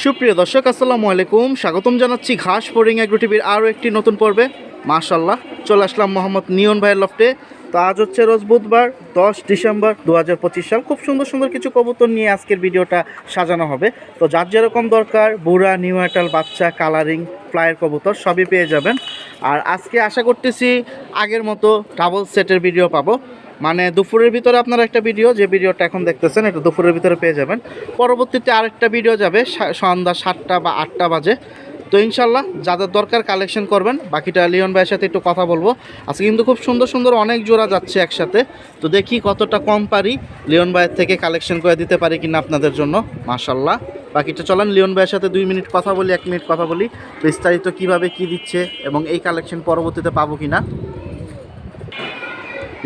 সুপ্রিয় দর্শক আসসালামু আলাইকুম, স্বাগতম জানাচ্ছি ঘাস ফোরিং এগ্রো টিভির আরও একটি নতুন পর্বে। মাশাল্লাহ, চলে আসলাম মোহাম্মদ নিয়ন ভাইয়ের লফটে। তো আজ হচ্ছে রোজ বুধবার 10 ডিসেম্বর 2025 সাল। খুব সুন্দর সুন্দর কিছু কবুতর নিয়ে আজকের ভিডিওটা সাজানো হবে। তো যার যেরকম দরকার বুড়া, নিউ অ্যাটাল, বাচ্চা, কালারিং, ফ্লাইয়ের কবুতর সবই পেয়ে যাবেন। আর আজকে আশা করতেছি আগের মতো ডাবল সেটের ভিডিও পাবো, মানে দুপুরের ভিতরে আপনারা একটা ভিডিও, যে ভিডিওটা এখন দেখতেছেন এটা দুপুরের ভিতরে পেয়ে যাবেন। পরবর্তীতে আরেকটা ভিডিও যাবে সন্ধ্যা 7টা বা 8টা বাজে। তো ইনশাল্লাহ যাদের দরকার কালেকশন করবেন। বাকিটা লিওন ভাইয়ের সাথে একটু কথা বলবো। আজকে কিন্তু খুব সুন্দর সুন্দর অনেক জোড়া যাচ্ছে একসাথে। তো দেখি কতটা কম পারি লিওন ভাইয়ের থেকে কালেকশন করে দিতে পারি কিনা আপনাদের জন্য। মাশাল্লাহ, বাকিটা চলেন লিওন ভাইয়ের সাথে 2 মিনিট কথা বলি, 1 মিনিট কথা বলি বিস্তারিত কিভাবে কি দিচ্ছে এবং এই কালেকশন পরবর্তীতে পাবো কিনা।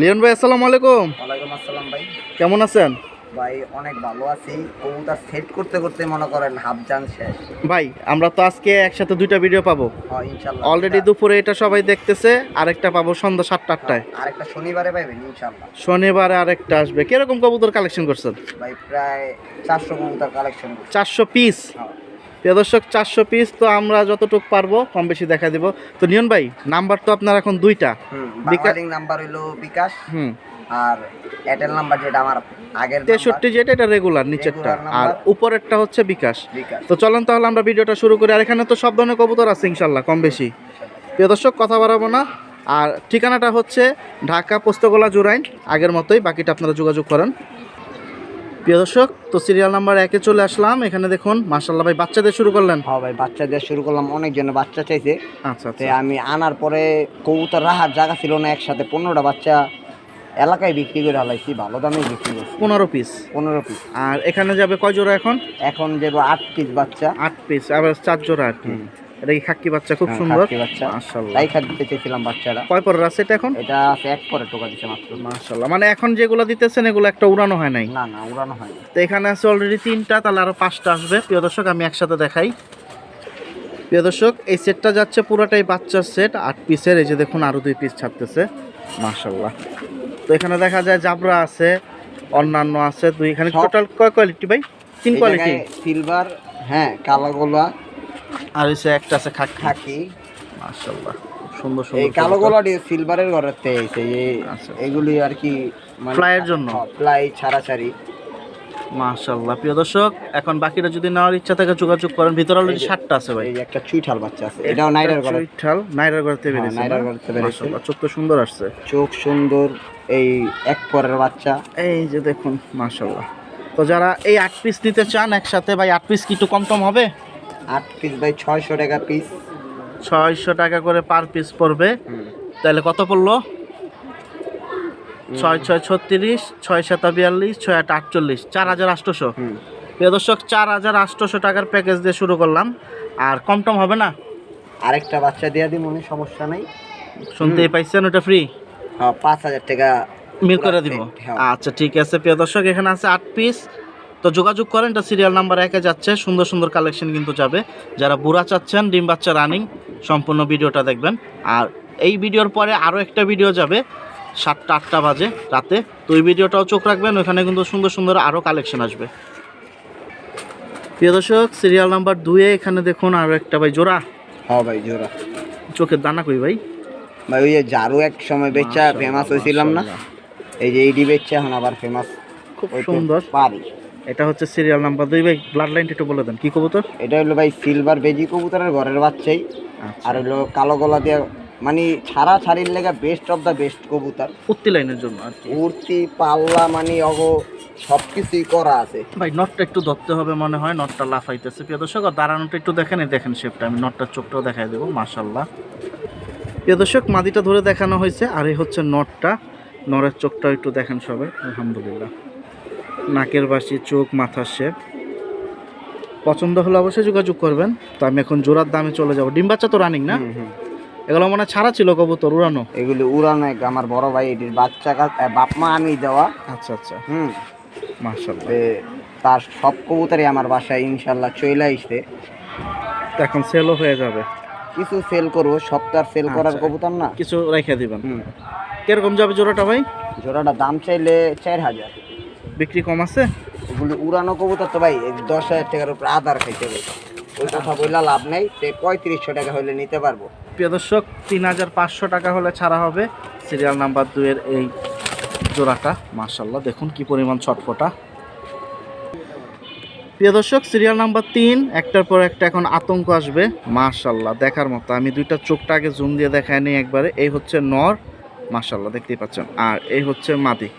লিওন ভাই আসসালামু আলাইকুম। ওয়ালাইকুম আসসালাম ভাই, কেমন আছেন? ভাই অনেক ভালো আছি। কবুতর সেট করতে করতে মনে করেন হাফ জান শেষ। ভাই আমরা তো আজকে একসাথে 2টা ভিডিও পাবো ইনশাআল্লাহ। অলরেডি দুপুরে এটা সবাই দেখতেছে, আরেকটা পাবো সন্ধ্যা 7টা 8টায়। আরেকটা শনিবারে পাবেন ইনশাআল্লাহ। শনিবারে আরেকটা আসবে। কিরকম কবুতর কালেকশন করছেন? ভাই প্রায় 400 কবুতর কালেকশন করছি। 400 পিস। প্রিয় দর্শক 400 পিস, তো আমরা যতটুকু পারবো কম বেশি দেখা দিব। তো নিয়ন ভাই নাম্বার তো আপনার এখন 2টা। বিকাশ নাম্বার হলো বিকাশ, আর এয়ারটেল নাম্বার যেটা আমার আগের 63 যেটা, এটা রেগুলার নিচেরটা, আর উপরেরটা হচ্ছে বিকাশ। বিকাশ। তো চলেন তাহলে আমরা ভিডিওটা শুরু করি। আর এখানে তো সব ধরনের কবুতর আছে ইনশাল্লাহ কম বেশি। প্রিয় দর্শক কথা বাড়াবো না। আর ঠিকানাটা হচ্ছে ঢাকা পোস্তগোলা জুরাইন, আগের মতোই, বাকিটা আপনারা যোগাযোগ করেন। প্রিয় দর্শক, তো সিরিয়াল নাম্বার 1-এ চলে আসলাম। এখানে দেখুন মাশাআল্লাহ ভাই বাচ্চাদের শুরু করলেন। হ্যাঁ ভাই, বাচ্চা দিয়ে শুরু করলাম। অনেকজন বাচ্চা চাইছে। আচ্ছা তো আমি আনার পরে কবুতর রাখার জায়গা ছিল না, একসাথে 15টা বাচ্চা এলাকায় বিক্রি করে হালাইছি, ভালো দামে বিক্রি করছি। 15 পিস। 15 পিস। আর এখানে যাবে কয় জোড়া এখন? এখন যাবো 8 পিস বাচ্চা। 8 পিস, আবার 4 জোড়া আর কি। এটা কি খাকি বাচ্চা? খুব সুন্দর মাশাআল্লাহ। তাই খাদ্য দিতে চেয়েছিলাম বাচ্চারা। কয় পরের আছে এটা এখন? এটা আছে 1 পরে টোকা দিছে মাত্র। মাশাআল্লাহ, মানে এখন যেগুলো দিতেছেন এগুলো একটা উড়ানো হয় নাই? না না, উড়ানো হয়নি। তো এখানে আছে অলরেডি 3টা, তাহলে আরো 5টা আসবে। প্রিয় দর্শক আমি একসাথে দেখাই। প্রিয় দর্শক এই সেটটা যাচ্ছে পুরোটাই বাচ্চার সেট, 8 পিসের। এই যে দেখুন আরো 2 পিস ছাড়তেছে মাশাআল্লাহ। তো এখানে দেখা যায় জাবরা আছে, অন্যান্য আছে 2। এখানে টোটাল কয় কোয়ালিটি ভাই? 3 কোয়ালিটি। সিলভার, হ্যাঁ, কালো গোলা, আর এসে একটা আছে খাকি। মাশাআল্লাহ, খুব সুন্দর সুন্দর। এই কালো গোলাটি সিলভারের ঘরেতে এসে এগুলি আর কি ফ্লাইয়ের জন্য, ফ্লাই ছাড়াছাড়ি। মাশাআল্লাহ। প্রিয় দর্শক এখন বাকিটা যদি নেওয়ার ইচ্ছা থাকে যোগাযোগ করেন। ভিতরে অলরেডি 7টা আছে ভাই। এই একটা চুইঠাল বাচ্চা আছে, এটাও নাইরার ঘরে। চুইঠাল নাইরার ঘরতে বেরিয়েছে। নাইরার ঘরতে বেরিয়েছে। মাশাআল্লাহ, চোখ তো সুন্দর আসছে। চোখ সুন্দর। এই 1 পরের বাচ্চা, এই যে দেখুন মাশাআল্লাহ। তো যারা এই 8 পিস নিতে চান একসাথে ভাই, 8 পিস কি একটু কম টম হবে? 8 পিস ভাই 600 টাকা পিস। 600 টাকা করে পার পিস পড়বে। তাহলে কত পড়লো? 6 6 36, 6 7 42, 6 8 48, 4800। প্রিয় দর্শক 4800 টাকার প্যাকেজ দিয়ে শুরু করলাম। আর কম টম হবে না? আরেকটা বাচ্চা দিয়ে দিই, মনে সমস্যা নাই। শুনতেই পাইছেন, ওটা ফ্রি। হ্যাঁ, 5000 টাকা মিল করে দিব। আচ্ছা ঠিক আছে। প্রিয় দর্শক এখানে আছে 8 পিস। তো যোগাযোগ করেন, এটা সিরিয়াল নাম্বার 1-এ যাচ্ছে। সুন্দর সুন্দর কালেকশন কিন্তু যাবে। যারা বুড়া চাচ্ছেন ডিম বাচ্চা রানিং, সম্পূর্ণ ভিডিওটা দেখবেন। আর এই ভিডিওর পরে আরও একটা ভিডিও যাবে 7টা 8টা বাজে রাতে। তো ওই ভিডিওটাও চোখ রাখবেন, ওখানে কিন্তু সুন্দর সুন্দর আরও কালেকশন আসবে। প্রিয় দর্শক সিরিয়াল নাম্বার 2-এ এখানে দেখুন আরও একটা ভাই জোড়া। হ্যাঁ ভাই জোড়া। চোখের দানা কই ভাই? ভাই ওই যে জারু এক সময় বেচা ফেমাস হয়েছিলাম না, এই যে এইডি বেচা এখন আবার ফেমাস। খুব সুন্দর। পারি। এটা হচ্ছে সিরিয়াল নাম্বার 2 ভাই। ব্লাড লাইনটা একটু বলে দেন, কি কবুতর এটা? হলো ভাই সিলভার বেজি কবুতরের ঘরের বাচ্চাই। আর হলো কালো গলা দিয়ে, মানে ছাড়া ছাড়ির লেগা বেস্ট অফ দ্য বেস্ট কবুতর। উত্তি লাইনের জন্য আর কি। উর্তি পাল্লা মানে সবকিছুই করা আছে ভাই। নটটা একটু ধরতে হবে মনে হয়, নটটা লাফাইতেছে। প্রিয় দর্শক আর দাঁড়ানোটা একটু দেখেন, এই দেখেন শেপটা। আমি নটটার চোখটাও দেখাই দেবো মাশাআল্লাহ। প্রিয় দর্শক মাদিটা ধরে দেখানো হয়েছে, আর এই হচ্ছে নটটা। নরের চোখটাও একটু দেখেন সবাই। আলহামদুলিল্লাহ, নাকের বাসি, চোখ, মাথার শেপ। পছন্দ হলে অবশ্যই যোগাযোগ করবেন। তো আমি এখন জোড়ার দামে চলে যাবো। ডিম বাচ্চা তো রানিং না? এগুলো মনে ছাড়া ছিল কবুতর, উড়ানো? এগুলো উড়ানো। আমার বড় ভাই এটির বাচ্চা বাপ মা আমি দেওয়া। আচ্ছা আচ্ছা। মাশাআল্লাহ। তার সব কবুতরই আমার বাসায় ইনশাল্লাহ চলে আসছে। এখন সেলও হয়ে যাবে। কিছু সেল করবো, সব তো আর সেল করার কবুতর না, কিছু রেখে দিবেন। কিরকম যাবে জোড়াটা ভাই? জোড়াটা দাম চাইলে 4000। বিক্রি কম আছে? ওগুলি উড়ানো কবুতর তো ভাই 10,000 টাকার উপরে আধার খাইতে হবে, ওই কথা বললা লাভ নেই। 3500 টাকা হলে নিতে পারবো। প্রিয় দর্শক 3500 টাকা হলে ছাড়া হবে সিরিয়াল নাম্বার 2 এর এই জোড়াটা। মাশাআল্লাহ দেখুন কি পরিমাণ ছটফটা। প্রিয় দর্শক সিরিয়াল নাম্বার 3 একটার পর একটা এখন আতঙ্ক আসবে। মাশাআল্লাহ দেখার মতো। আমি দুইটা চোখটা আগে জুম দিয়ে দেখাই নিই একবারে। এই হচ্ছে নর, মাশাআল্লাহ দেখতেই পাচ্ছেন, আর এই হচ্ছে মাদি।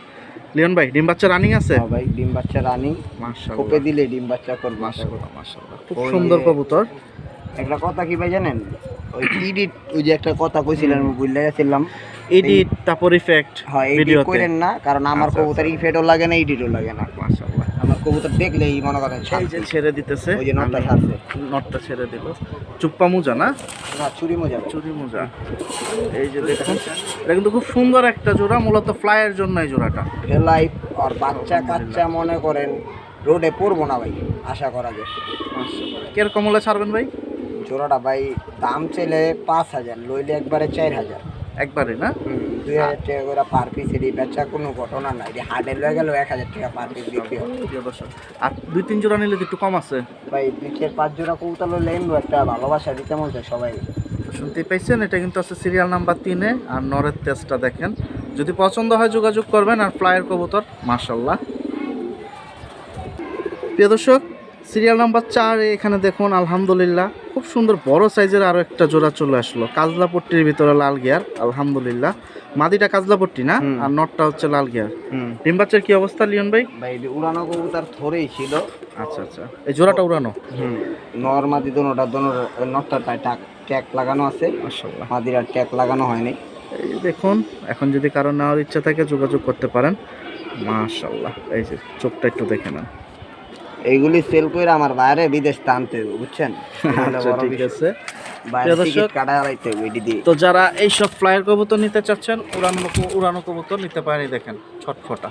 লিওন ভাই ডিম বাচ্চা রানিং আছে? হ্যাঁ ভাই, ডিম বাচ্চা রানিং, মাশাআল্লাহ কোপে দিলে ডিম বাচ্চা করবে। মাশাআল্লাহ মাশাআল্লাহ খুব সুন্দর কবুতর। একটা কথা কি ভাই জানেন, ওই ইডিট, ওই যে একটা কথা কইছিলেন আমি ভুলে গেছিলাম, এডিট তারপর ইফেক্ট হ্যাঁ এডিট ভিডিওতে করেন না, কারণ আমার আচ্ছা, কবুতর ইফেক্টও লাগে না, এডিটও লাগে না। মাশাআল্লাহ। আমার কবুতর দেখলেই মনে করেন এই যে ছেড়ে দিতেছে, ওই যে নটটা ছাড়ছে, নটটা ছেড়ে দিল। চুপ্পা মোজা না, না চুরি মজা ভাই। চুরি মোজা। এই যে দেখুন এটা কিন্তু খুব সুন্দর একটা জোড়া, মূলত ফ্লাইয়ের জন্য এই জোড়াটা। ফেলাই আর বাচ্চা কাচ্চা মনে করেন রোডে পড়বো না ভাই, আশা করা যায়। কিরকম হলে ছাড়বেন ভাই? জোড়াটা ভাই দাম চাইলে 5,000, লইলে একবারে 4,000। একবারে না? 2,000 টাকা করে পার পিস, এটি বেচা কোনো ঘটনা নাই। যে হাটে লয়ে গেল 1,000 টাকা পার পিস বিক্রি হবে। প্রিয় দর্শক, আর 2-3 জোড়া নিলে তো একটু কম আছে। ভাই 2-4-5 জোড়া কবুতর লইলে এমনি একটা ভালোবাসা দিতে মন চায় সবাই। শুনতেই পাইছেন, এটা কিন্তু আছে সিরিয়াল নাম্বার 3-এ। আর নরের তেজটা দেখেন, যদি পছন্দ হয় যোগাযোগ করবেন। আর ফ্লাইয়ের কবুতর মাশাআল্লাহ। প্রিয় দর্শক সিরিয়াল নাম্বার 4-এ এখানে দেখুন আলহামদুলিল্লাহ খুব সুন্দর বড় সাইজের আরো একটা জোড়া চলে আসলো। কাজলা পট্টির ভিতরে লাল গিয়ার, আলহামদুলিল্লাহ। মাদিটা কাজলা পট্টি না, আর নটটা হচ্ছে লাল গিয়ার। ডিম বাচ্চার কি অবস্থা লিওন ভাই? ভাই এটি উড়ানো কবুতর থরেই ছিল। আচ্ছা আচ্ছা, এই জোড়াটা উড়ানো? নর মাদি দোনোটা, নটটার পায়ে ট্যাগ লাগানো আছে, মাশাআল্লাহ। মাদির আর ট্যাগ লাগানো হয়নি। এই যে দেখুন, এখন যদি কারো নেওয়ার ইচ্ছা থাকে যোগাযোগ করতে পারেন। মাশাআল্লাহ, এই যে চোখটা একটু দেখে নেন। এইগুলি সেল করে আমার বাইরে বিদেশ টানতে হবে, বুঝছেন? আচ্ছা ঠিক আছে। বাইরে প্রিয় দর্শক, টিকিট কাটা হারাইতে হবে এটি দিয়ে। তো যারা এইসব ফ্লাইয়ের কবুতর নিতে চাচ্ছেন, উড়ানো কবুতর নিতে পারেন। এই দেখেন ছটফটা।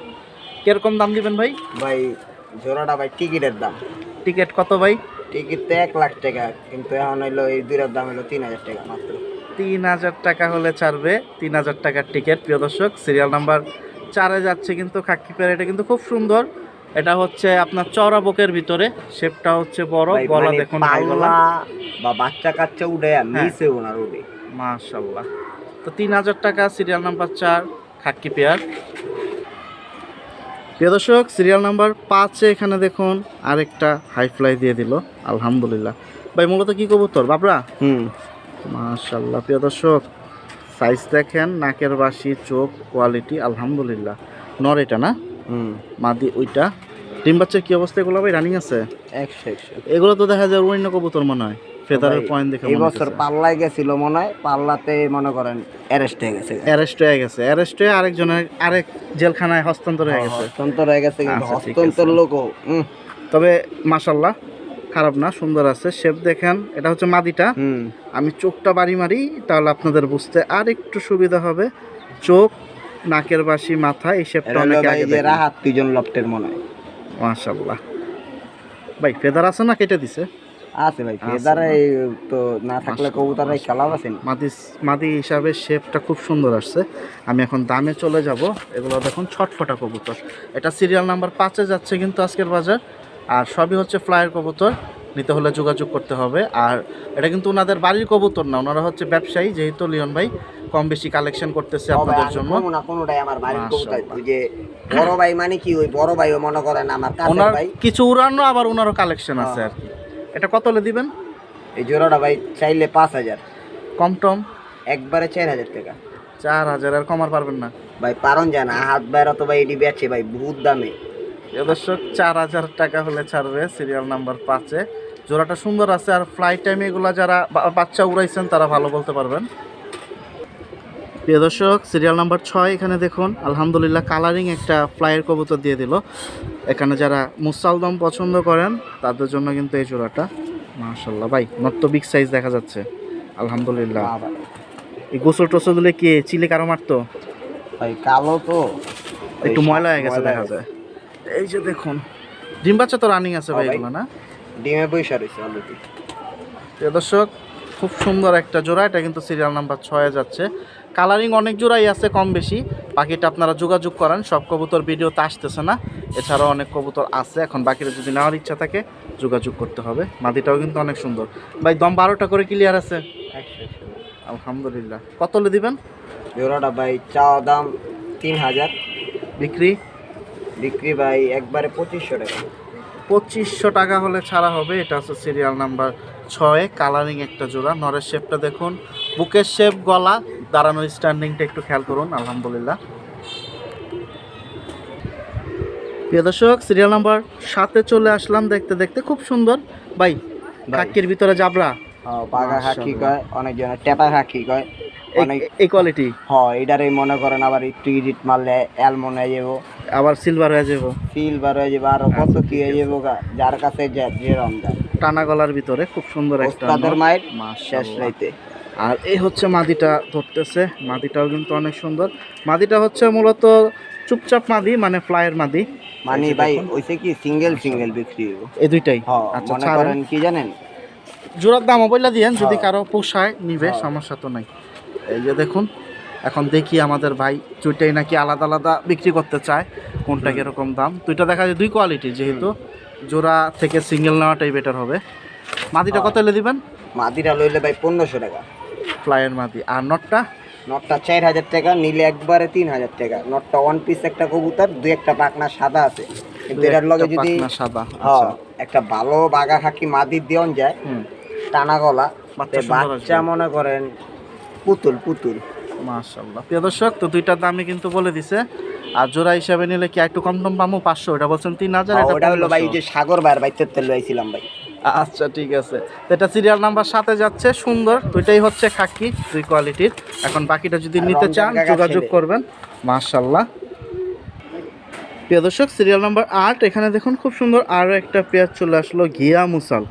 কিরকম দাম দিবেন ভাই? ভাই জোড়াটা ভাই টিকিটের দাম। টিকিট কত ভাই? টিকিট তো 1,00,000 টাকা, কিন্তু এখন হইলো এই দুইটার দাম হলো 3,000 টাকা মাত্র। 3,000 টাকা হলে ছাড়বে। 3,000 টাকার টিকিট। প্রিয় দর্শক সিরিয়াল নাম্বার 4-এ যাচ্ছে কিন্তু খাকি পেয়ার। এটা কিন্তু খুব সুন্দর। এটা হচ্ছে আপনার চওড়া বুকের ভিতরে, শেপটা হচ্ছে বড়, ভাই, গলা মানে দেখুন পাল্লা বা বাচ্চা কাচ্চা উঠে মিশে ওনার উঠে। মাশাআল্লাহ। তো 3,000 টাকা সিরিয়াল নাম্বার 4 খাকি পেয়ার। প্রিয় দর্শক সিরিয়াল নাম্বার 5-এ এখানে দেখুন আরেকটা হাই ফ্লাই দিয়ে দিল, আলহামদুলিল্লাহ। ভাই মূলত কি কবুতর? বাবরা? মাশাআল্লাহ। প্রিয় দর্শক সাইজ দেখেন, নাকের বাসি, চোখ, কোয়ালিটি আলহামদুলিল্লাহ। নর এটা না? মাদি ওইটা। ডিম বাচ্চার কি অবস্থা এগুলো ভাই? রানিং আছে? 100 এগুলো তো দেখা যায় অন্য কবুতর মনে হয়, ফেদারের পয়েন্ট দেখে এই বছর পাল্লায় গেছিল মনে হয়, পাল্লাতে মনে করেন অ্যারেস্ট হয়ে গেছে। অ্যারেস্ট হয়ে আরেক জেলখানায় হস্তান্তর হয়ে গেছে। হস্তান্তর হয়ে গেছে, কিন্তু আচ্ছা, ঠিক হস্তান্তর আছে। লোকও তবে মাশাআল্লাহ খারাপ না, সুন্দর আছে। শেপ দেখেন, এটা হচ্ছে মাদিটা। আমি চোখটা বাড়ি মারি তাহলে আপনাদের বুঝতে আর একটু সুবিধা হবে। চোখ, নাকের বাসি, মাথা, এই শেপটা অনেকে আগে দেখেন। রাহাত দুজন লফটের মনে হয়। মাশাআল্লাহ। ভাই ফেদার আছে না কেটে দিছে? আছে ভাই, ফেদারে তো না থাকলে কবুতরের খেলা আছে। মাদি হিসাবে শেপটা খুব সুন্দর আসছে। আমি এখন দামে চলে যাব। এগুলো দেখুন ছটফটা কবুতর। এটা সিরিয়াল নাম্বার 5-এ যাচ্ছে কিন্তু আজকের বাজার। আর সবই হচ্ছে ফ্লাইয়ের কবুতর, নিতে হলে যোগাযোগ করতে হবে। আর এটা কিন্তু ওনাদের বাড়ির কবুতর না, ওনারা হচ্ছে ব্যবসায়ী। যেহেতু লিওন ভাই কম বেশি কালেকশন করতেছে আপনাদের জন্য। না কোনোটাই আমার বাড়ির কবুতর। ওই যে বড় ভাই মানে কি, ওই বড় ভাইও মনে করেন আমার কাছের ভাই। কিছু উড়ানো আবার ওনারও কালেকশন আছে আর কি। এটা কত হলে দিবেন? এই জোড়াটা ভাই চাইলে 5,000, কম টম একবারে 4,000 টাকা। 4,000 আর কমার পারবেন না ভাই? পারন যায় না, হাত বাইরে তো ভাই এটি বেচে ভাই বহুত দামে। দর্শক 4,000 টাকা হলে ছাড়বে সিরিয়াল নাম্বার 5-এ। জোড়াটা সুন্দর আছে। আর ফ্লাইট টাইমে এগুলা যারা বাচ্চা উড়াইছেন তারা ভালো বলতে পারবেন। প্রিয় দর্শক সিরিয়াল নাম্বার 6 এখানে দেখুন আলহামদুলিল্লাহ কালারিং একটা ফ্লাইয়ের কবুতর দিয়ে দিল। এখানে যারা মুসালদম পছন্দ করেন তাদের জন্য কিন্তু এই জোড়াটা। মাশাআল্লাহ ভাই, নট তো বিগ সাইজ দেখা যাচ্ছে আলহামদুলিল্লাহ। এই গোসল টোসল দিলে কি চিলে কারো মারতো? ভাই কালো তো একটু ময়লা হয়ে গেছে দেখা যায়। এই যে দেখুন ডিম বাচ্চা তো রানিং আছে ভাই এগুলো না? ডিমে বৈশা রয়েছে অলরেডি। প্রিয় দর্শক খুব সুন্দর একটা জোড়া। এটা কিন্তু সিরিয়াল নাম্বার 6-এ যাচ্ছে। কালারিং অনেক জোড়াই আছে কম বেশি, বাকিটা আপনারা যোগাযোগ করেন। সব কবুতর ভিডিওতে আসতেছে না, এছাড়াও অনেক কবুতর আছে। এখন বাকিটা যদি নেওয়ার ইচ্ছা থাকে যোগাযোগ করতে হবে। মাদিটাও কিন্তু অনেক সুন্দর ভাই, দম 12টা করে ক্লিয়ার আছে আলহামদুলিল্লাহ। কত হলে দিবেন জোড়াটা ভাই? চাওয়া দাম 3000, বিক্রি? বিক্রি ভাই একবারে 2500 টাকা। 2500 টাকা হলে ছাড়া হবে। এটা হচ্ছে সিরিয়াল নাম্বার 6, কালারিং একটা জোড়া। নরের শেপটা দেখুন, বুকের শেপ, গলা, দাঁড়ানোর স্ট্যান্ডিংটা একটু খেয়াল করুন। আলহামদুলিল্লাহ। প্রিয় দর্শক, সিরিয়াল নাম্বার 7-এ চলে আসলাম। দেখতে দেখতে খুব সুন্দর ভাই, খাক্কির ভিতরে জাবরা, বাঘা খাকি কয়, অনেকজনের টেপা খাকি কয়, অনেক এই কোয়ালিটি। এটারই মনে করেন আবার একটু ইডিট মারলে অ্যালমন হয়ে যাবো, আবার সিলভার হয়ে যাবো, সিলভার হয়ে যাবো, আরো কত কি হয়ে যাবো গা, যার কাছে যে রমজান। টানা গলার ভিতরে খুব সুন্দর একটা ওস্তাদের মায়ের শেষ মাশাআল্লাহ। রাইতে। আর এই হচ্ছে মাদিটা ধরতেছে, মাদিটাও কিন্তু অনেক সুন্দর। মাদিটা হচ্ছে মূলত চুপচাপ মাদি, মানে ফ্লাইয়ের মাদি। মানে ভাই ওইসে কি সিঙ্গেল সিঙ্গেল বিক্রি হইব। এই দুইটাই আচ্ছা, মনে করেন কি জানেন, জোড়ার দামও বইলা দিয়েন, যদি কারো পোষায় নিবে, সমস্যা তো নাই। এই যে দেখুন, এখন দেখি আমাদের ভাই দুইটাই নাকি আলাদা আলাদা বিক্রি করতে চায়, কোনটা কিরকম দাম। দুইটা দেখা যায় দুই কোয়ালিটি, যেহেতু জোড়া থেকে সিঙ্গেল নেওয়াটাই বেটার হবে। মাদিটা কত হলে দিবেন? মাদিটা লইলে ভাই 1500 টাকা ফ্লাইয়ের মাদি। আর নটটা? নটটা 4000 টাকা, নিলে একবারে 3000 টাকা। নটটা ওয়ান পিস একটা কবুতর, দুই একটা পাকনা সাদা আছে, কিন্তু এটার লগে যদি সাদা একটা ভালো বাঘা খাকি মাদি দিয়ন যায়, টানা গলা, বাচ্চা মনে করেন পুতুল পুতুল। মাশাআল্লাহ। প্রিয় দর্শক, তো দুইটার দামই কিন্তু বলে দিছে। আর জোড়া হিসাবে নিলে কি একটু কম টম পামো? 500, এটা বলছেন 3000, এটা হলো ভাই যে সাগর ভাইয়ের বাইতে তেল লইছিলাম ভাই। আচ্ছা ঠিক আছে, তো এটা সিরিয়াল নাম্বার 7-এ যাচ্ছে। সুন্দর, দুইটাই হচ্ছে খাকি, দুই কোয়ালিটির। এখন বাকিটা যদি নিতে চান যোগাযোগ করবেন। মাশাআল্লাহ। প্রিয় দর্শক, সিরিয়াল নাম্বার 8, এখানে দেখুন খুব সুন্দর আরো একটা পেয়ার চলে আসলো, ঘিয়া মুসাল।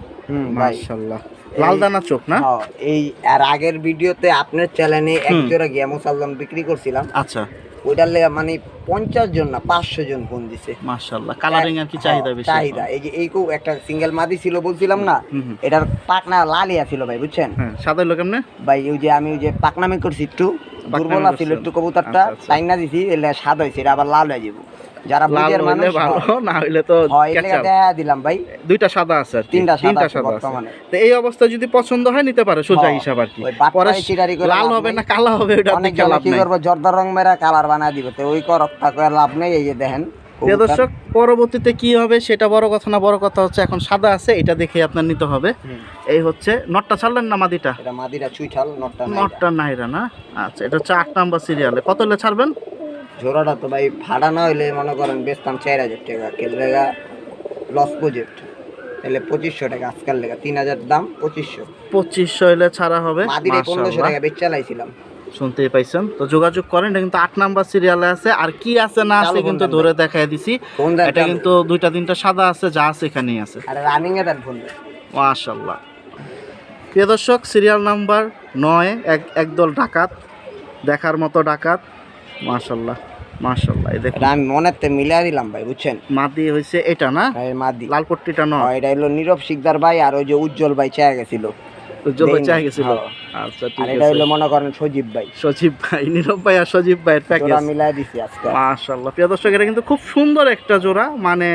মাশাআল্লাহ, লাল দানা চোখ না? এই আর আগের ভিডিওতে আপনার চ্যানেলে এক জোড়া গিয়া মুসালমান বিক্রি করছিলাম। আচ্ছা, ওইটার লেগে মানে 50 জন না 500 জন ফোন দিছে। মাশাআল্লাহ, কালারিং আর কি চাহিদা বেশি? চাহিদা এই যে এইকো একটা সিঙ্গেল মাদি ছিল বলছিলাম না, এটার পাকনা লালিয়া ছিল ভাই, বুঝছেন? হ্যাঁ, সাদা হলো কেমনে ভাই? ওই যে আমি ওই যে পাকনামি করছি, একটু দুর্বল ছিল একটু কবুতরটা, টাইনা দিছি, এলে সাদ হইছে, এটা আবার লাল হয়ে যাবো। যারা বুঝের মানুষ ভালো, না হইলে তো দেখা দিলাম ভাই। দুইটা সাদা আছে আর তিনটা সাদা আছে। তো এই অবস্থা যদি পছন্দ হয় নিতে পারে, সোজা হিসাব আর কি। পরে লাল হবে না কালা হবে, ওটা অনেক জন কি করবে, জর্দা রং মেরা কালার বানায় দিবে, তো ওই রক্তা করে লাভ নেই। এই যে দেখেন প্রিয় দর্শক, পরবর্তীতে কি হবে সেটা বড় কথা না, বড় কথা হচ্ছে এখন সাদা আছে, এটা দেখে আপনার নিতে হবে। এই হচ্ছে নটটা ছাড়লেন না? মাদিটা? এটা মাদিটা চুইঠাল, নটটা নাইরা না? আচ্ছা, এটা হচ্ছে 8 নাম্বার সিরিয়ালে। কত হলে ছাড়বেন? জোড়াটা তো ভাই ভাড়া না হইলে মনে করেন বেচতাম 4000 টাকা, কেলেগা লস প্রজেক্ট, তাহলে 2500 টাকা আজকাল লেগা, 3000 দাম, 2500 হলে ছাড়া হবে। মাদিরে 1500 টাকা বেচ চালাইছিলাম, শুনতেই পাইছেন। তো যোগাযোগ করেন, এটা কিন্তু 8 নাম্বার সিরিয়ালে আছে। আর কি আছে না আছে কিন্তু ধরে দেখাই দিছি। এটা কিন্তু দুইটা তিনটা সাদা আছে, যা আছে এখানেই আছে। আর রানিং এ দেন ফোন। মাশাআল্লাহ। প্রিয় দর্শক, সিরিয়াল নাম্বার 9, একদল ডাকাত, দেখার মতো ডাকাত। মাশাআল্লাহ মাশাআল্লাহ। এই দেখুন, আমি মনেতে মিলাই দিলাম ভাই, বুঝছেন? মাদি হইছে এটা না? মাদি লাল পট্টিটা না? এটা হলো নীরব শিকদার ভাই, আর ওই যে উজ্জ্বল ভাই চায় গেছিল, উজ্জ্বল ভাই চায় গেছিল। আচ্ছা ঠিক আছে। এটা হলো মনে করেন সজীব ভাই, সজীব ভাই, নীরব ভাই আর সজীব ভাইয়ের প্যাকেজ মিলাই দিছি আজকে। মাশাআল্লাহ। প্রিয় দর্শক, এটা কিন্তু খুব সুন্দর একটা জোড়া, মানে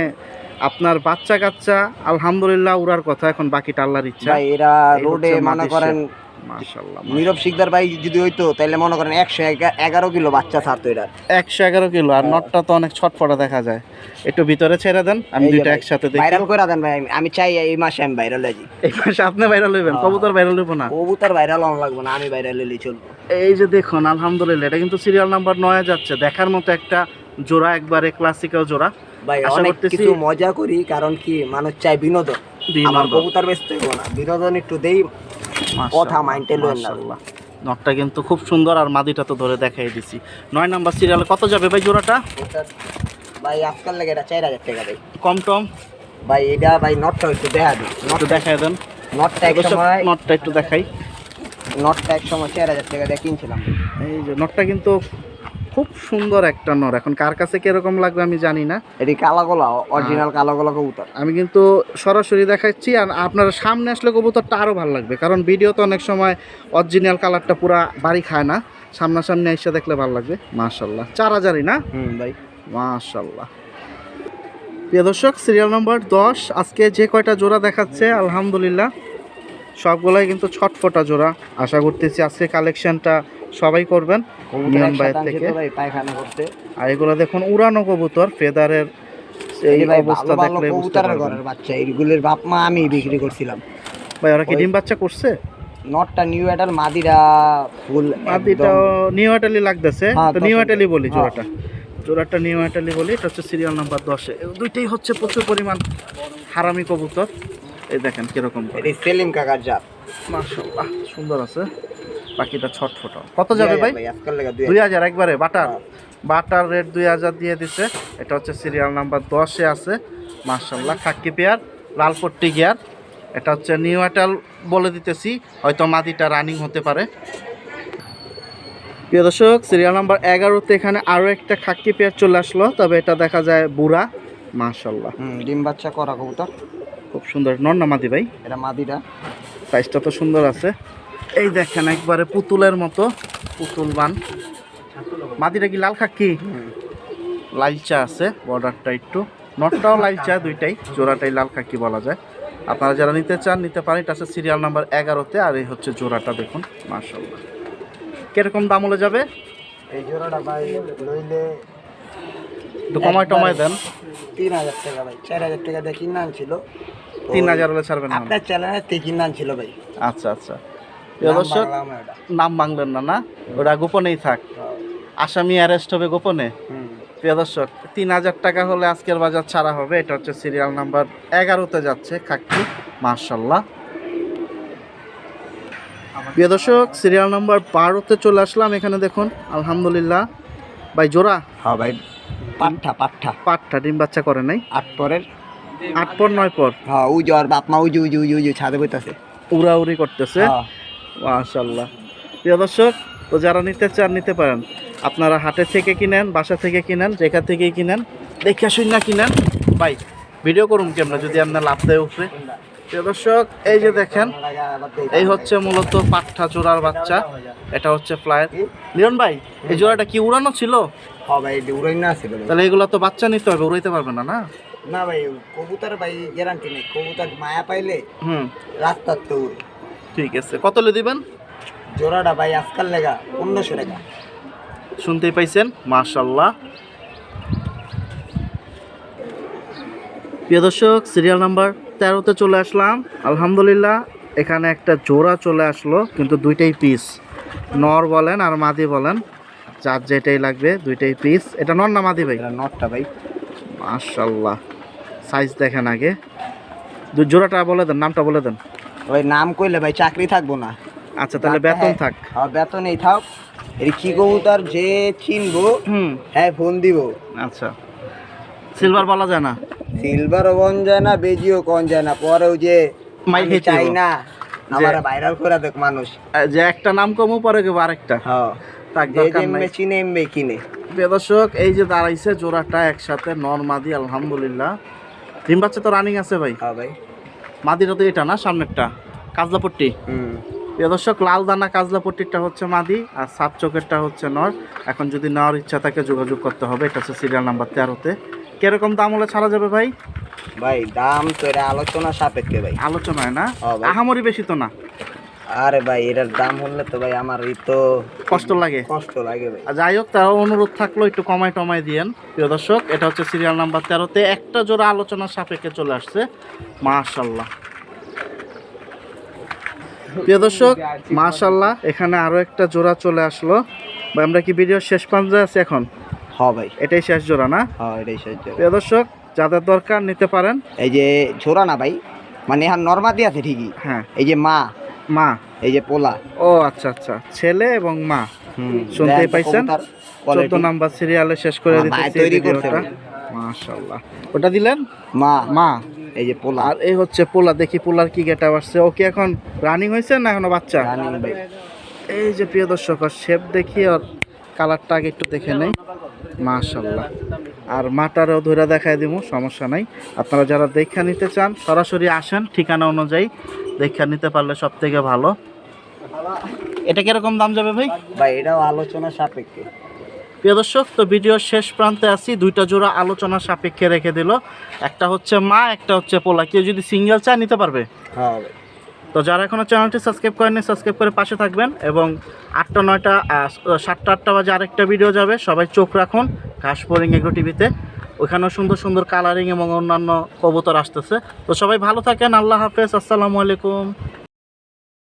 আপনার বাচ্চা কাচ্চা আলহামদুলিল্লাহ উড়ার কথা, এখন বাকিটা আল্লাহর ইচ্ছা। ভাই এরা রোডে মনে করেন মাশাআল্লাহ, নীরব শিকদার ভাই যদি হইতো তাহলে মনে করেন 111 কিলো বাচ্চা ছাড়তো এটা, 111 কিলো। আর নটটা তো অনেক ছটফটা দেখা যায়। একটু ভিতরে ছেড়ে দেন, আমি দুইটা একসাথে দেখি। ভাইরাল করে দেন ভাই, আমি চাই এই মাসে আমি ভাইরাল হই। এই মাসে আপনি ভাইরাল হইবেন? কবুতর ভাইরাল হইব না? কবুতর ভাইরাল হন লাগবে না, আমি ভাইরাল হইলেই চলবে। এই যে দেখুন, আলহামদুলিল্লাহ, এটা কিন্তু সিরিয়াল নাম্বার 9 যাচ্ছে। দেখার মতো একটা জোড়া, একবারে ক্লাসিক্যাল জোড়া। ভাই অনেক কিছু মজা করি, কারণ কি মানুষ চাই বিনোদন। আমার কবুতর বেচতে হইব না, বিনোদন একটু দেই, কথা মাইন্ডে লইন না। নটটা কিন্তু খুব সুন্দর, আর মাদিটা তো ধরে দেখাই দিছি। 9 নাম্বার সিরিয়ালে কত যাবে ভাই জোড়াটা? ভাই আজকাল লাগে এটা 4000 টাকা ভাই, কম টম ভাই। এটা ভাই নটটা একটু দেখা দিই, নটটা দেখাই দেন। নটটা এক সময়, নটটা একটু দেখাই। নটটা এক সময় 4000 টাকা দিয়ে কিনছিলাম। এই যে নটটা কিন্তু খুব সুন্দর একটা নর। এখন কার কাছে কিরকম লাগবে আমি জানি না। এটি কালাগোলা, অরিজিনাল কালাগোলা কবুতর। আমি কিন্তু সরাসরি দেখাচ্ছি, আর আপনারা সামনে আসলে কবুতরটা আরও ভালো লাগবে, কারণ ভিডিও তো অনেক সময় অরিজিনাল কালারটা পুরা বাড়ি খায় না। সামনাসামনি এসে দেখলে ভালো লাগবে। মাশাল্লাহ 4000ই না? ভাই মাশাল্লাহ। প্রিয় দর্শক, সিরিয়াল নম্বর 10 আজকে যে কয়টা জোড়া দেখাচ্ছে আলহামদুলিল্লাহ সবগুলাই কিন্তু ছটফটা জোড়া। আশা করতেছি আজকে কালেকশনটা সবাই করবেন নিয়ন ভাইয়ের থেকে। ভাই পায়খানা করতে। আর এগুলো দেখুন উড়ানো কবুতর, ফেদারের এই অবস্থা দেখলে বুঝতে পারবেন। ঘরের বাচ্চা এইগুলোর বাপ মা আমি বিক্রি করছিলাম ভাই ওরা কি ডিম বাচ্চা করছে? নটটা নিউ অ্যাডাল, মাদিরা ফুল মাদিটা নিউ অ্যাটালি লাগতেছে, হ্যাঁ, তো নিউ 10 অ্যাটালি বলি হ্যাঁ। জোড়াটা নিউ অ্যাটালি বলি। এটা হচ্ছে সিরিয়াল নাম্বার 10 দুইটাই হচ্ছে প্রচুর পরিমাণ হারামি কবুতর। এই দেখেন কিরকম করে। এটি সেলিম কাকার জাত। মাশাআল্লাহ সুন্দর আছে। বাকিটা ছটফটা। কত যাবে ভাই? আজকাল লাগা 2000 একবারে বাটার। বাটার রেট 2000 দিয়ে দিছে। এটা হচ্ছে সিরিয়াল নাম্বার 10 আছে। মাশাআল্লাহ খাকি পেয়ার, লাল পট্টি গিয়ার। এটা হচ্ছে নিউ অ্যাটাল বলে দিতেছি, হয়তো মাদিটা রানিং হতে পারে। প্রিয় দর্শক, সিরিয়াল নাম্বার 11তে এখানে আরও একটা খাকি পেয়ার চলে আসলো, তবে এটা দেখা যায় বুড়া। মাশাআল্লাহ ডিম বাচ্চা করা কবুতর, খুব সুন্দর। নর না মাদি ভাই? এটা মাদিরা। সাইজটা তো সুন্দর আছে। এই দেখেন একবারে পুতুলের মতো, পুতুল বান। মাদিটা কি লাল খাকি? লালচা আছে, বর্ডারটা একটু। নটটাও লালচা, দুইটাই জোড়াটাই লাল খাকি বলা যায়। আপনারা যারা নিতে চান নিতে পারেন। এটা আছে সিরিয়াল নাম্বার 11তে। আর এই হচ্ছে জোড়াটা দেখুন মাশাআল্লাহ। কিরকম দাম হলে যাবে? এই জোড়াটা ভাই লইলে একটু কমায় টমায় দেন। 3000 টাকা ভাই, 4000 টাকা দিয়ে কিনে আনছিল। 3000 হলে ছাড়বেন না? আপনার চ্যানেলে থেকে কিনে আনছিল ভাই। আচ্ছা আচ্ছা। প্রিয় দর্শক, নাম বাংলেন না? না, ওটা গোপনেই থাক। আসামি অ্যারেস্ট হবে গোপনে। প্রিয় দর্শক, 3000 টাকা হলে আজকের বাজার ছাড়া হবে। এটা হচ্ছে সিরিয়াল নাম্বার 11তে যাচ্ছে খাকি। মাশাআল্লাহ। প্রিয় দর্শক, সিরিয়াল নাম্বার 12তে চলে আসলাম। এখানে দেখুন আলহামদুলিল্লাহ ভাই জোড়া। হ্যাঁ ভাই পাঠটা ডিম বাচ্চা করে নাই? 8 পরের 8 পর 9 পর। হ্যাঁ ওই যে আর বাপ মা ওই যে ছাদে বইতাছে, উড়াউড়ি করতেছে। মাশাআল্লাহ। প্রিয় দর্শক, তো যারা নিতে চান নিতে পারেন। আপনারা হাটে থেকে কিনেন, বাসা থেকে কিনেন, যেখান থেকেই কিনেন, দেখে শুন না কিনেন। ভাই ভিডিও করুন কি আমরা যদি আপনার লাভ দেয় উপরে। প্রিয় দর্শক, এই যে দেখেন, এই হচ্ছে মূলত পাঠা জোড়ার বাচ্চা। এটা হচ্ছে ফ্লায়ার। লিওন ভাই, এই জোড়াটা কি উড়ানো ছিল? হ্যাঁ ভাই উড়াই না ছিল। তাহলে এগুলো তো বাচ্চা নিতে হবে, উড়াইতে পারবে না। না না ভাই, কবুতর ভাই গ্যারান্টি নেই। কবুতর মায়া পাইলে রাস্তার তো উড়ে। ঠিক আছে, কত লে দিবেন? জোড়াটা ভাই আজকাল লেগা 1500 টাকা। শুনতেই পাইছেন, মাশাআল্লাহ। প্রিয় দর্শক, সিরিয়াল নাম্বার 13তে চলে আসলাম। আলহামদুলিল্লাহ এখানে একটা জোড়া চলে আসলো, কিন্তু দুইটাই পিস। নর বলেন আর মাদি বলেন, যার যেটাই লাগবে দুইটাই পিস। এটা নর না মাদি ভাই? এটা নটটা ভাই। মাশাআল্লাহ সাইজ দেখেন আগে। দুই জোড়াটা বলে দেন, নামটা বলে দেন। ওই নাম কইলে ভাই চাকরি থাকবো না। আচ্ছা তাহলে বেতন থাক। হ্যাঁ বেতনই থাক। এই কি কবুতর যে চিনবো হ্যাঁ ফোন দিব। আচ্ছা, সিলভার বলা যায় না? সিলভারও বন যায় না, বেজিও কন যায় না। পরে ওই যে আমি চাই না আমার ভাইরাল করে দেখ মানুষ, যে একটা নাম কমও পরে কেউ আরেকটা। হ্যাঁ তাক দরকার নাই। চিনে এমবে কিনে। প্রিয় দর্শক, এই যে দাঁড়াইছে জোড়াটা একসাথে, নর মাদি আলহামদুলিল্লাহ। ডিম বাচ্চা তো রানিং আছে ভাই? হ্যাঁ ভাই। মাদিটা তো এটা না, সামনেরটা কাজলাপট্টি। প্রিয় দর্শক, লাল দানা কাজলাপট্টিটা হচ্ছে মাদি, আর সাত চোখেরটা হচ্ছে নর। এখন যদি নেওয়ার ইচ্ছা থাকে যোগাযোগ করতে হবে। এটা হচ্ছে সিরিয়াল নাম্বার 13তে। কিরকম দাম হলে ছাড়া যাবে ভাই? ভাই দাম তো এটা আলোচনা সাপেক্ষে ভাই। আলোচনায় না? আহামরি বেশি তো না? আরে ভাই এটার দাম হলে তো ভাই আমার তো কষ্ট লাগে ভাই। যাই হোক, তাও অনুরোধ থাকলো একটু কমায় টমায় দিয়েন। প্রিয় দর্শক, এটা হচ্ছে সিরিয়াল নাম্বার 13তে একটা জোড়া আলোচনার সাপেক্ষে চলে আসছে। মাশাআল্লাহ। প্রিয় দর্শক, মাশাআল্লাহ এখানে আরো একটা জোড়া চলে আসলো। ভাই আমরা কি ভিডিও শেষ পর্যায়ে আছি এখন? হ্যাঁ ভাই এটাই শেষ জোড়া না? হ্যাঁ এটাই শেষ জোড়া। প্রিয় দর্শক, যাদের দরকার নিতে পারেন। এই যে জোড়া না ভাই, মানে এখন নরমাদি আছে ঠিকই। হ্যাঁ, এই যে মা এই যে পোলা। ও আচ্ছা আচ্ছা, ছেলে এবং মা। শুনতেই পাইছেন, 14 নাম্বার সিরিয়ালে শেষ করে দিতেছি ভিডিওটা। মাশাআল্লাহ। ওটা দিলেন মা এই যে পোলা, আর এই হচ্ছে পোলা। দেখি পোলার কি গেটআপ আসছে। ও কি এখন রানিং হয়েছে না এখনো বাচ্চা? রানিং ভাই। এই যে প্রিয় দর্শক, আর শেপ দেখি আর কালারটা আগে একটু দেখে নেই। মাশাআল্লাহ। আর মাটারও ধরে দেখায় দিব, সমস্যা নাই। আপনারা যারা দেখা নিতে চান সরাসরি আসেন, ঠিকানা অনুযায়ী দেখা নিতে পারলে সব থেকে ভালো। এটা কিরকম দাম যাবে ভাই? ভাই এটাও আলোচনা সাপেক্ষে। প্রিয় দর্শক, তো ভিডিওর শেষ প্রান্তে আছি, দুইটা জোড়া আলোচনা সাপেক্ষে রেখে দিল। একটা হচ্ছে মা, একটা হচ্ছে পোলা। কেউ যদি সিঙ্গেল চায় নিতে পারবে। হ্যাঁ ভাই। তো যারা এখনও চ্যানেলটি সাবস্ক্রাইব করেননি সাবস্ক্রাইব করে পাশে থাকবেন, এবং 8টা 9টা 7টা 8টা বাজে আরেকটা ভিডিও যাবে, সবাই চোখ রাখুন ঘাস ফড়িং এগ্রো টিভিতে। ওইখানেও সুন্দর সুন্দর কালারিং এবং অন্যান্য কবুতর আসতেছে। তো সবাই ভালো থাকেন, আল্লাহ হাফেজ, আসসালামু আলাইকুম।